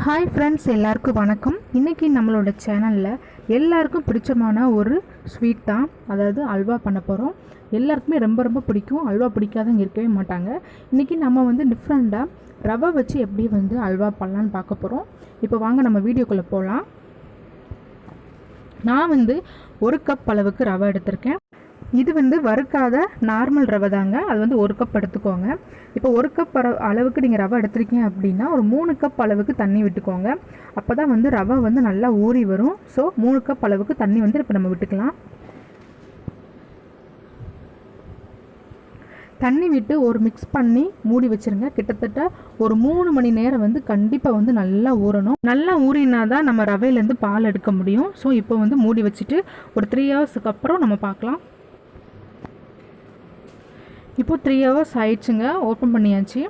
Hi friends, எல்லாருக்கும் வணக்கம். இன்றைக்கி நம்மளோட சேனலில் எல்லாருக்கும் பிடிச்சமான ஒரு ஸ்வீட் தான், அதாவது அல்வா பண்ண போகிறோம். எல்லாருக்குமே ரொம்ப ரொம்ப பிடிக்கும். அல்வா பிடிக்காதவங்க இருக்கவே மாட்டாங்க. இன்றைக்கி நம்ம டிஃப்ரெண்ட்டாக ரவை வச்சு எப்படி அல்வா பண்ணலான்னு பார்க்க போகிறோம். இப்போ வாங்க நம்ம வீடியோக்குள்ளே போகலாம். நான் 1 கப் அளவுக்கு ரவை எடுத்திருக்கேன். இது வறுக்காத நார்மல் ரவை தாங்க. அது 1 கப் எடுத்துக்கோங்க. இப்போ 1 கப் அளவுக்கு நீங்கள் ரவை எடுத்துருக்கீங்க அப்படின்னா ஒரு 3 கப் அளவுக்கு தண்ணி விட்டுக்கோங்க. அப்போ தான் ரவை நல்லா ஊறி வரும். ஸோ 3 கப் அளவுக்கு தண்ணி இப்போ நம்ம விட்டுக்கலாம். தண்ணி விட்டு ஒரு மிக்ஸ் பண்ணி மூடி வச்சுருங்க. கிட்டத்தட்ட ஒரு 3 மணி நேரம் கண்டிப்பாக நல்லா ஊறணும். நல்லா ஊறினா தான் நம்ம ரவையிலேருந்து பால் எடுக்க முடியும். ஸோ இப்போ மூடி வச்சுட்டு ஒரு 3 ஹவர்ஸுக்கு அப்புறம் நம்ம பார்க்கலாம். இப்போது 3 ஹவர்ஸ் ஆயிடுச்சுங்க. ஓப்பன் பண்ணியாச்சு.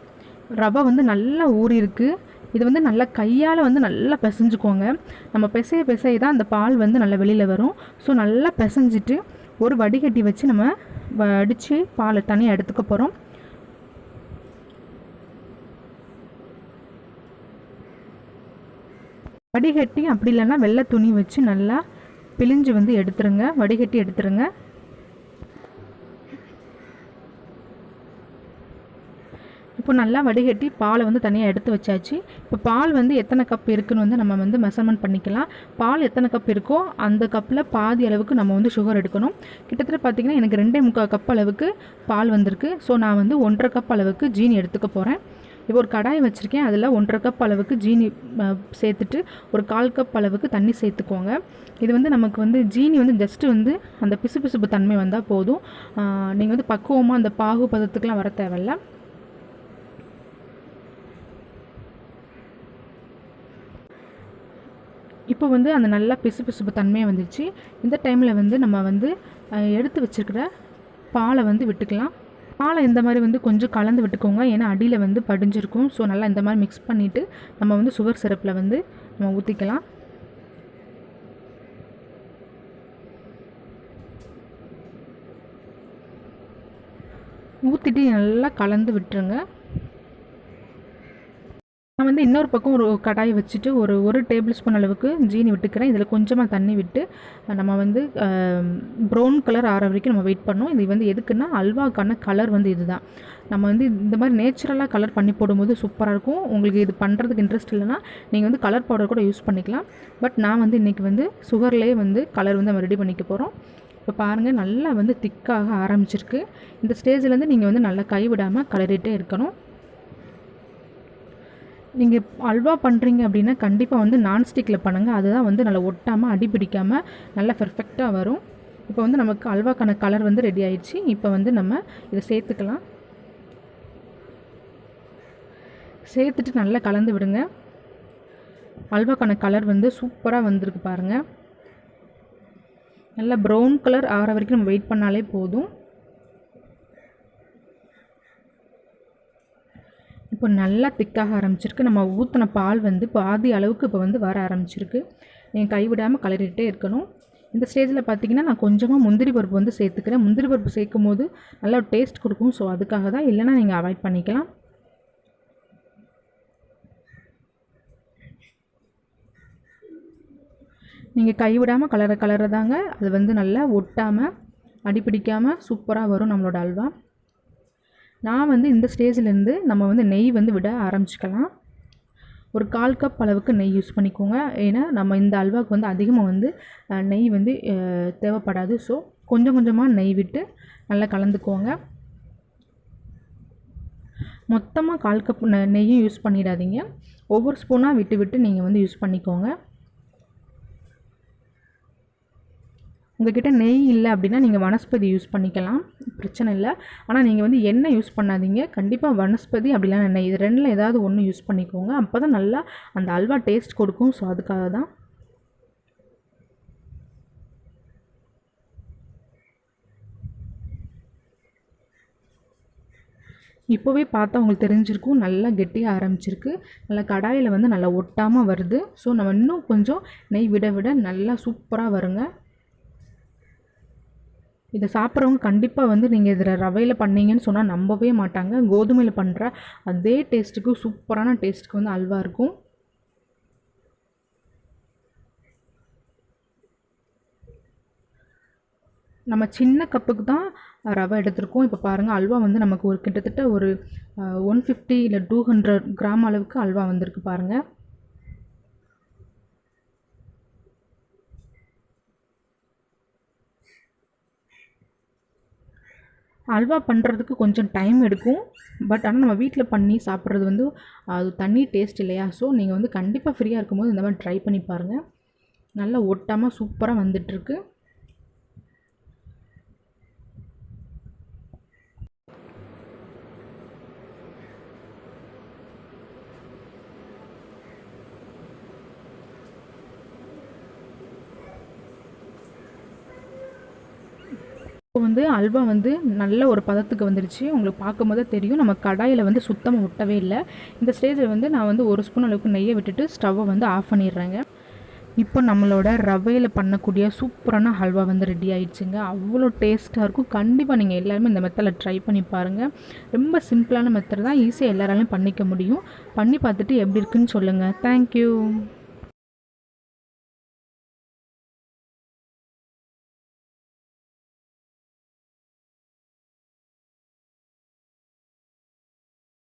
ரவை நல்லா ஊறிருக்கு. இது நல்லா கையால் நல்லா பிசைஞ்சுக்கோங்க. நம்ம பிசைய தான் அந்த பால் நல்லா வெளியில் வரும். ஸோ நல்லா பிசைஞ்சிட்டு ஒரு வடிகட்டி வச்சு நம்ம வடித்து பாலை தனியாக எடுத்துக்க போகிறோம். வடிகட்டி அப்படி இல்லைன்னா வெள்ளை துணி வச்சு நல்லா பிழிஞ்சு எடுத்துருங்க. வடிகட்டி எடுத்துருங்க. இப்போ நல்லா வடிகட்டி பாலை தனியாக எடுத்து வச்சாச்சு. இப்போ பால் எத்தனை கப் இருக்குன்னு நம்ம மெஷர்மெண்ட் பண்ணிக்கலாம். பால் எத்தனை கப் இருக்கோ அந்த கப்பில் பாதி அளவுக்கு நம்ம சுகர் எடுக்கணும். கிட்டத்தட்ட பார்த்திங்கன்னா எனக்கு 2.25 கப் அளவுக்கு பால் வந்திருக்கு. ஸோ நான் 1.5 கப் அளவுக்கு ஜீனி எடுத்துக்க போகிறேன். இப்போ ஒரு கடாய் வச்சுருக்கேன். அதில் 1.5 கப் அளவுக்கு ஜீனி சேர்த்துட்டு ஒரு 1/4 கப் அளவுக்கு தண்ணி சேர்த்துக்கோங்க. இது நமக்கு ஜீனி ஜஸ்ட்டு அந்த பிசுபிசுப்பு தன்மை வந்தால் போதும். நீங்கள் பக்குவமாக அந்த பாகு பதத்துக்கெலாம் வர தேவையில்ல. இப்போ அந்த நல்லா பிசுபிசுப்பு தன்மையாக வந்துடுச்சு. இந்த டைமில் நம்ம எடுத்து வச்சுருக்கிற பாலை விட்டுக்கலாம். பாலை இந்த மாதிரி கொஞ்சம் கலந்து விட்டுக்கோங்க. ஏன்னா அடியில் படிஞ்சிருக்கும். ஸோ நல்லா இந்த மாதிரி மிக்ஸ் பண்ணிவிட்டு நம்ம சுகர் சிரப்பில் நம்ம ஊற்றிக்கலாம். ஊற்றிட்டு நல்லா கலந்து விட்டுருங்க. நான் இன்னொரு பக்கம் ஒரு கடாய் வச்சுட்டு ஒரு டேபிள் ஸ்பூன் அளவுக்கு ஜீனி விட்டுக்கிறேன். இதில் கொஞ்சமாக தண்ணி விட்டு நம்ம ப்ரௌன் கலர் ஆற வரைக்கும் நம்ம வெயிட் பண்ணோம். இது எதுக்குன்னா அல்வாக்கான கலர் இதுதான். நம்ம இந்த மாதிரி நேச்சுரலாக கலர் பண்ணி போடும்போது சூப்பராக இருக்கும். உங்களுக்கு இது பண்ணுறதுக்கு இன்ட்ரெஸ்ட் இல்லைன்னா நீங்கள் கலர் பவுடர் கூட யூஸ் பண்ணிக்கலாம். பட் நான் இன்றைக்கி சுகர்லேயே கலர் நம்ம ரெடி பண்ணிக்க போகிறோம். இப்போ பாருங்கள், நல்லா திக்காக ஆரம்பிச்சிருக்கு. இந்த ஸ்டேஜ்லேருந்து நீங்கள் நல்லா கைவிடாமல் கலரிட்டே இருக்கணும். நீங்கள் அல்வா பண்ணுறீங்க அப்படின்னா கண்டிப்பாக நான்ஸ்டிக்கில் பண்ணுங்கள். அதுதான் நல்லா ஒட்டாமல் அடி பிடிக்காமல் நல்லா பெர்ஃபெக்டாக வரும். இப்போ நமக்கு அல்வாக்கான கலர் ரெடி ஆயிடுச்சு. இப்போ நம்ம இதை சேர்த்துக்கலாம். சேர்த்துட்டு நல்லா கலந்து விடுங்க. அல்வாக்கான கலர் சூப்பராக வந்திருக்கு பாருங்கள். நல்லா ப்ரௌன் கலர் ஆற வரைக்கும் நம்ம வெயிட் பண்ணாலே போதும். இப்போ நல்லா திக்காக ஆரம்பிச்சிருக்கு. நம்ம ஊற்றின பால் பாதி அளவுக்கு இப்போ வர ஆரம்பிச்சிருக்கு. நீங்கள் கைவிடாமல் கலரிட்டே இருக்கணும். இந்த ஸ்டேஜில் பார்த்திங்கன்னா நான் கொஞ்சமாக முந்திரி பருப்பு சேர்த்துக்கிறேன். முந்திரி பருப்பு சேர்க்கும் போது நல்லா டேஸ்ட் கொடுக்கும். ஸோ அதுக்காக தான். இல்லைனா நீங்கள் அவாய்ட் பண்ணிக்கலாம். நீங்கள் கைவிடாமல் கலரதாங்க. அது நல்லா ஒட்டாமல் அடிப்பிடிக்காமல் சூப்பராக வரும் நம்மளோட அல்வா. நான் இந்த ஸ்டேஜிலேருந்து நம்ம நெய் விட ஆரம்பிச்சிக்கலாம். ஒரு 1/4 கப் அளவுக்கு நெய் யூஸ் பண்ணிக்கோங்க. ஏன்னா நம்ம இந்த அல்வாவுக்கு அதிகமாக நெய் தேவைப்படாது. ஸோ கொஞ்சம் கொஞ்சமாக நெய் விட்டு நல்லா கலந்துக்கோங்க. மொத்தமாக 1/4 கப் நெய்யும் யூஸ் பண்ணிடாதீங்க. ஒவ்வொரு ஸ்பூனாக விட்டு விட்டு நீங்கள் யூஸ் பண்ணிக்கோங்க. உங்கள்கிட்ட நெய் இல்லை அப்படின்னா நீங்கள் வனஸ்பதி யூஸ் பண்ணிக்கலாம், பிரச்சனை இல்லை. ஆனால் நீங்கள் எண்ணெய் யூஸ் பண்ணாதீங்க. கண்டிப்பாக வனஸ்பதி அப்படிலாம் நெய், இது ரெண்டில் ஏதாவது ஒன்று யூஸ் பண்ணிக்கோங்க. அப்போ தான் நல்லா அந்த அல்வா டேஸ்ட் கொடுக்கும். ஸோ அதுக்காக தான். இப்போவே பார்த்தா உங்களுக்கு தெரிஞ்சிருக்கும், நல்லா கெட்டியாக ஆரம்பிச்சிருக்கு. நல்லா கடாயில் நல்லா ஒட்டாமல் வருது. ஸோ நம்ம இன்னும் கொஞ்சம் நெய் விட விட நல்லா சூப்பராக வருங்க. இதை சாப்பிட்றவங்க கண்டிப்பாக நீங்கள் இதில் ரவையில் பண்ணீங்கன்னு சொன்னால் நம்பவே மாட்டாங்க. கோதுமையில் பண்ணுற அதே டேஸ்ட்டுக்கு சூப்பரான டேஸ்ட்டுக்கு அல்வா இருக்கும். நம்ம சின்ன கப்புக்கு தான் ரவை எடுத்திருக்கோம். இப்போ பாருங்கள் அல்வா வந்து நமக்கு ஒரு கிட்டத்தட்ட ஒரு 150 இல்லை 200 கிராம் அளவுக்கு அல்வா வந்திருக்கு பாருங்கள். அல்வா பண்ணுறதுக்கு கொஞ்சம் டைம் எடுக்கும். பட் ஆனால் நம்ம வீட்டில் பண்ணி சாப்பிட்றது வந்து அது தனி டேஸ்ட் இல்லையா? ஸோ நீங்கள் வந்து கண்டிப்பாக ஃப்ரீயாக இருக்கும்போது இந்த மாதிரி ட்ரை பண்ணி பாருங்கள். நல்லா ஒட்டாமல் சூப்பராக வந்துட்டுருக்கு. இப்போ வந்து அல்வா வந்து நல்ல ஒரு பதத்துக்கு வந்துருச்சு. உங்களுக்கு பார்க்கும்போதே தெரியும் நம்ம கடாயில் வந்து சுத்தமாக ஒட்டவே இல்லை. இந்த ஸ்டேஜில் வந்து நான் வந்து 1 ஸ்பூன் அளவுக்கு நெய்யை விட்டுட்டு ஸ்டவ்வை வந்து ஆஃப் பண்ணிடுறேங்க. இப்போ நம்மளோட ரவையில் பண்ணக்கூடிய சூப்பரான ஹல்வா வந்து ரெடி ஆயிடுச்சுங்க. அவ்வளோ டேஸ்ட்டாக இருக்கும். கண்டிப்பாக நீங்கள் எல்லாருமே இந்த மெத்தடில் ட்ரை பண்ணி பாருங்கள். ரொம்ப சிம்பிளான மெத்தட் தான், ஈஸியாக எல்லாராலையும் பண்ணிக்க முடியும். பண்ணி பார்த்துட்டு எப்படி இருக்குன்னு சொல்லுங்கள். தேங்க்யூ.